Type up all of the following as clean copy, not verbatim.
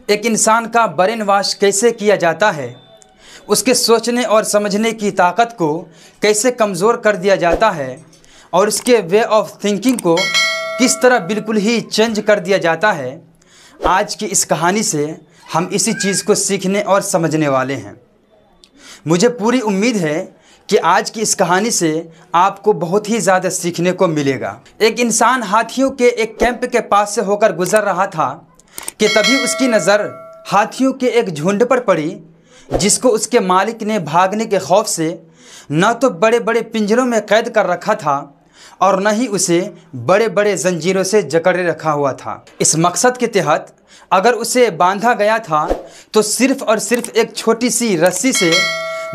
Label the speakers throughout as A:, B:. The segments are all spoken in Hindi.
A: एक इंसान का ब्रेन वॉश कैसे किया जाता है, उसके सोचने और समझने की ताकत को कैसे कमज़ोर कर दिया जाता है और उसके वे ऑफ थिंकिंग को किस तरह बिल्कुल ही चेंज कर दिया जाता है, आज की इस कहानी से हम इसी चीज़ को सीखने और समझने वाले हैं। मुझे पूरी उम्मीद है कि आज की इस कहानी से आपको बहुत ही ज़्यादा सीखने को मिलेगा। एक इंसान हाथियों के एक कैंप के पास से होकर गुजर रहा था कि तभी उसकी नज़र हाथियों के एक झुंड पर पड़ी, जिसको उसके मालिक ने भागने के खौफ से न तो बड़े बड़े पिंजरों में कैद कर रखा था और न ही उसे बड़े बड़े जंजीरों से जकड़े रखा हुआ था। इस मकसद के तहत अगर उसे बांधा गया था तो सिर्फ़ और सिर्फ एक छोटी सी रस्सी से,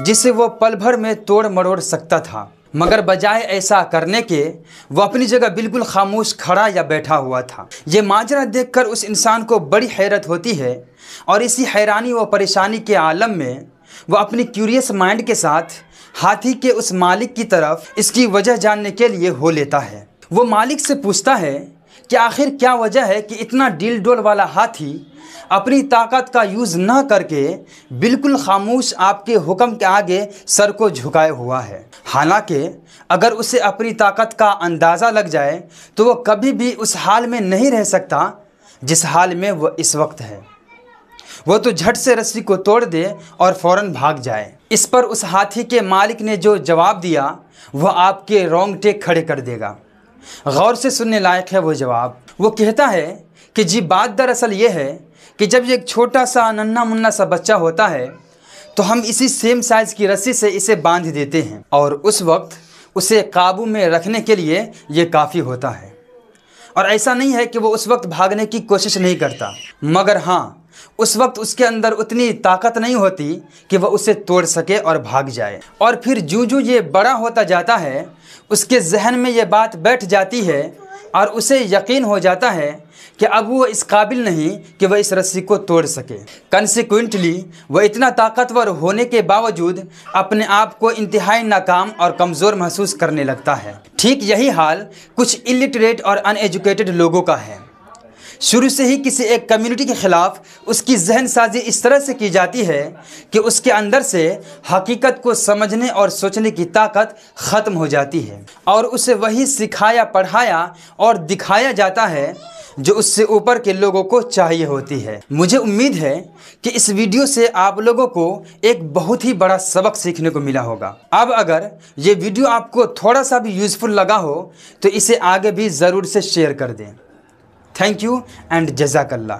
A: जिसे वो पल भर में तोड़ मरोड़ सकता था। मगर बजाय ऐसा करने के वो अपनी जगह बिल्कुल खामोश खड़ा या बैठा हुआ था। ये माजरा देखकर उस इंसान को बड़ी हैरत होती है और इसी हैरानी व परेशानी के आलम में वो अपनी क्यूरियस माइंड के साथ हाथी के उस मालिक की तरफ इसकी वजह जानने के लिए हो लेता है। वो मालिक से पूछता है कि आखिर क्या वजह है कि इतना डील डोल वाला हाथी अपनी ताकत का यूज़ न करके बिल्कुल खामोश आपके हुक्म के आगे सर को झुकाए हुआ है। हालांकि अगर उसे अपनी ताकत का अंदाज़ा लग जाए तो वो कभी भी उस हाल में नहीं रह सकता जिस हाल में वो इस वक्त है। वो तो झट से रस्सी को तोड़ दे और फ़ौरन भाग जाए। इस पर उस हाथी के मालिक ने जो जवाब दिया वह आपके रोंगटे खड़े कर देगा। गौर से सुनने लायक है वो जवाब। वो कहता है कि जी बात दरअसल ये है कि जब एक छोटा सा नन्हा मुन्ना सा बच्चा होता है तो हम इसी सेम साइज़ की रस्सी से इसे बांध देते हैं और उस वक्त उसे काबू में रखने के लिए ये काफ़ी होता है। और ऐसा नहीं है कि वो उस वक्त भागने की कोशिश नहीं करता, मगर हाँ, उस वक्त उसके अंदर उतनी ताकत नहीं होती कि वह उसे तोड़ सके और भाग जाए। और फिर जो ये बड़ा होता जाता है उसके जहन में ये बात बैठ जाती है और उसे यकीन हो जाता है कि अब वो इस काबिल नहीं कि वह इस रस्सी को तोड़ सके। कंसिक्वेंटली वह इतना ताकतवर होने के बावजूद अपने आप को इंतहाई नाकाम और कमज़ोर महसूस करने लगता है। ठीक यही हाल कुछ इलिटरेट और अनएजुकेटेड लोगों का है। शुरू से ही किसी एक कम्युनिटी के ख़िलाफ़ उसकी जहन साजी इस तरह से की जाती है कि उसके अंदर से हकीकत को समझने और सोचने की ताकत ख़त्म हो जाती है और उसे वही सिखाया, पढ़ाया और दिखाया जाता है जो उससे ऊपर के लोगों को चाहिए होती है। मुझे उम्मीद है कि इस वीडियो से आप लोगों को एक बहुत ही बड़ा सबक सीखने को मिला होगा। अब अगर ये वीडियो आपको थोड़ा सा भी यूज़फुल लगा हो तो इसे आगे भी ज़रूर से शेयर कर दें। थैंक यू एंड जज़ाकल्लाह।